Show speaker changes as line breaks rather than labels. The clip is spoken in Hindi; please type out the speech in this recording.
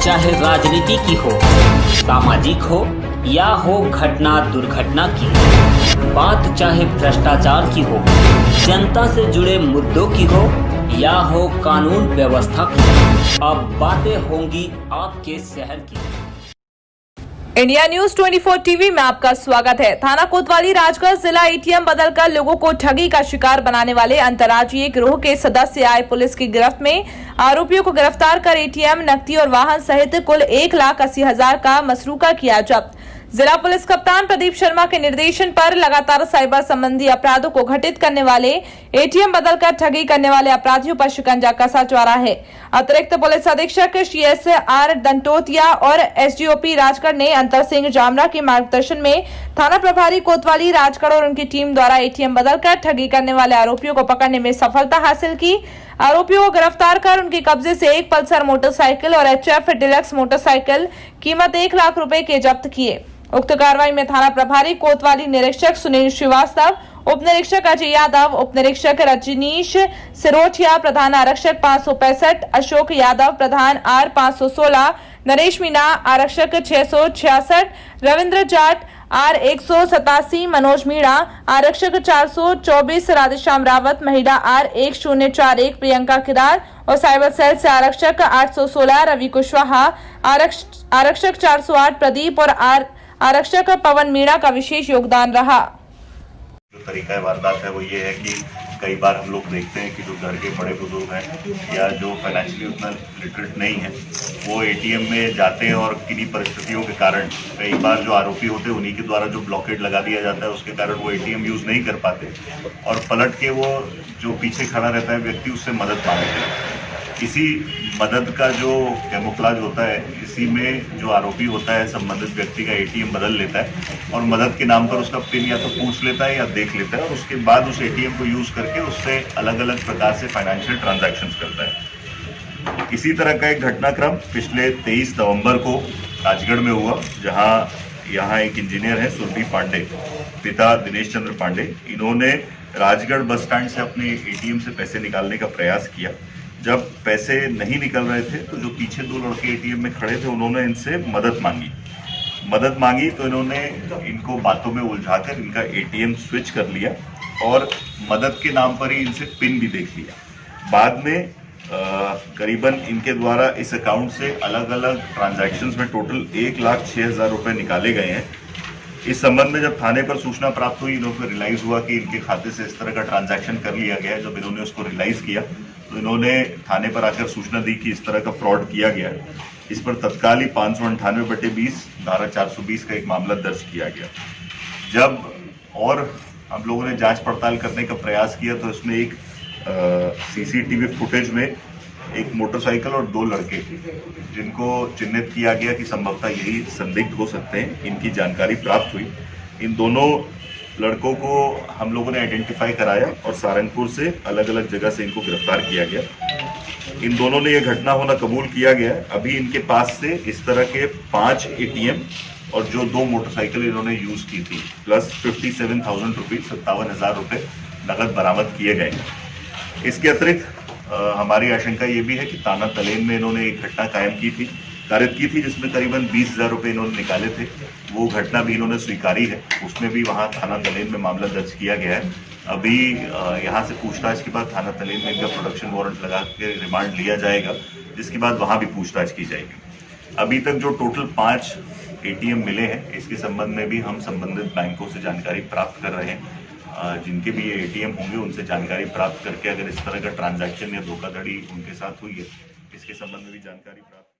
चाहे राजनीति की हो, सामाजिक हो या हो घटना दुर्घटना की, बात चाहे भ्रष्टाचार की हो, जनता से जुड़े मुद्दों की हो या हो कानून व्यवस्था की, अब बातें होंगी आपके शहर की।
इंडिया न्यूज 24 टीवी में आपका स्वागत है। थाना कोतवाली राजगढ़ जिला एटीएम बदलकर लोगों को ठगी का शिकार बनाने वाले अंतर्राज्यीय गिरोह के सदस्य आए पुलिस की गिरफ्त में। आरोपियों को गिरफ्तार कर एटीएम, नकदी और वाहन सहित कुल 1,80,000 का मसरूका किया जब्त। जिला पुलिस कप्तान प्रदीप शर्मा के निर्देशन पर लगातार साइबर संबंधी अपराधों को घटित करने वाले, एटीएम बदलकर ठगी करने वाले अपराधियों पर शिकंजा कसा जा रहा है। अतिरिक्त पुलिस अधीक्षक CSR दंतोतिया और SDOP राजगढ़ ने अंतर सिंह जामरा के मार्गदर्शन में थाना प्रभारी कोतवाली राजगढ़ और उनकी टीम द्वारा एटीएम बदलकर ठगी करने वाले आरोपियों को पकड़ने में सफलता हासिल की। आरोपियों को गिरफ्तार कर उनके कब्जे से एक पल्सर मोटरसाइकिल और HF डिलक्स मोटरसाइकिल कीमत 1 लाख रुपए के जब्त किए। उक्त कार्रवाई में थाना प्रभारी कोतवाली निरीक्षक सुनील श्रीवास्तव, उप निरीक्षक अजय यादव, उप निरीक्षक रजनीश सिरोठिया, प्रधान आरक्षक 565 अशोक यादव, प्रधान R 516 नरेश मीना, आरक्षक 666 रविंद्र जाट, R 187 मनोज मीणा, आरक्षक 424 राधेश्याम रावत, महिला R 1041 प्रियंका किदार और साइबर सेल से आरक्षक 816 रवि कुशवाहा, आरक्षक 408 प्रदीप और आरक्षक पवन मीणा का विशेष योगदान रहा।
जो तरीका वारदात है वो ये है कि कई बार हम लोग देखते हैं कि जो घर के बड़े बुजुर्ग हैं या जो फाइनेंशियली उतना लिटरेट नहीं है वो एटीएम में जाते हैं और किन्हीं परिस्थितियों के कारण कई बार जो आरोपी होते हैं उन्हीं के द्वारा जो ब्लॉकेट लगा दिया जाता है उसके कारण वो एटीएम यूज़ नहीं कर पाते और पलट के वो जो पीछे खड़ा रहता है व्यक्ति उससे मदद मांगते हैं। इसी मदद का जो कैमोफ्लेज होता है, इसी में जो आरोपी होता है संबंधित व्यक्ति का एटीएम बदल लेता है और मदद के नाम पर उसका पिन या तो पूछ लेता है या देख लेता है और उसके बाद उस एटीएम को यूज़ करके उससे अलग अलग प्रकार से फाइनेंशियल ट्रांजैक्शंस करता है। इसी तरह का एक घटनाक्रम पिछले 23 नवंबर को राजगढ़ में हुआ, जहां यहाँ एक इंजीनियर है सुरभि पांडे, पिता दिनेश चंद्र पांडे। इन्होंने राजगढ़ बस स्टैंड से अपने एटीएम से पैसे निकालने का प्रयास किया। जब पैसे नहीं निकल रहे थे तो जो पीछे दो लड़के एटीएम में खड़े थे उन्होंने इनसे मदद मांगी तो इन्होंने इनको बातों में उलझाकर इनका एटीएम स्विच कर लिया और मदद के नाम पर ही इनसे पिन भी देख लिया। बाद में करीबन इनके द्वारा इस अकाउंट से अलग अलग ट्रांजैक्शंस में टोटल 1,06,000 रुपये निकाले गए हैं। इस संबंध में जब थाने पर सूचना प्राप्त हुई, इन्होंने रियलाइज हुआ कि इनके खाते से इस तरह का ट्रांजैक्शन कर लिया गया है। जब इन्होंने उसको रियलाइज किया तो इन्होंने थाने पर आकर सूचना दी कि इस तरह का फ्रॉड किया गया है। इस पर तत्काल ही 598/20 धारा 420 का एक मामला दर्ज किया गया। जब और हम लोगों ने जांच पड़ताल करने का प्रयास किया तो इसमें एक CCTV फुटेज में एक मोटरसाइकिल और 2 लड़के जिनको चिन्हित किया गया कि संभवतः यही संदिग्ध हो सकते हैं, इनकी जानकारी प्राप्त हुई। इन दोनों लड़कों को हम लोगों ने आइडेंटिफाई कराया और सारंगपुर से अलग अलग जगह से इनको गिरफ्तार किया गया। इन दोनों ने यह घटना होना कबूल किया गया। अभी इनके पास से इस तरह के 5 एटीएम और जो 2 मोटरसाइकिल इन्होंने यूज की थी प्लस 57,000 रुपीज 57,000 रुपये नकद बरामद किए गए। इसके अतिरिक्त हमारी आशंका ये भी है कि ताना तलेन में इन्होंने एक घटना कारित की थी जिसमें करीबन 20,000 रुपये इन्होंने निकाले थे। वो घटना भी इन्होंने स्वीकारी है, उसमें भी वहाँ थाना तलेन में मामला दर्ज किया गया है। अभी यहाँ से पूछताछ के बाद थाना तलेन में इनका प्रोडक्शन वारंट लगा के रिमांड लिया जाएगा, जिसके बाद वहाँ भी पूछताछ की जाएगी। अभी तक जो टोटल 5 एटीएम मिले हैं, इसके संबंध में भी हम संबंधित बैंकों से जानकारी प्राप्त कर रहे हैं। जिनके भी ये एटीएम होंगे उनसे जानकारी प्राप्त करके अगर इस तरह का ट्रांजैक्शन या धोखाधड़ी उनके साथ हुई है, इसके संबंध में भी जानकारी प्राप्त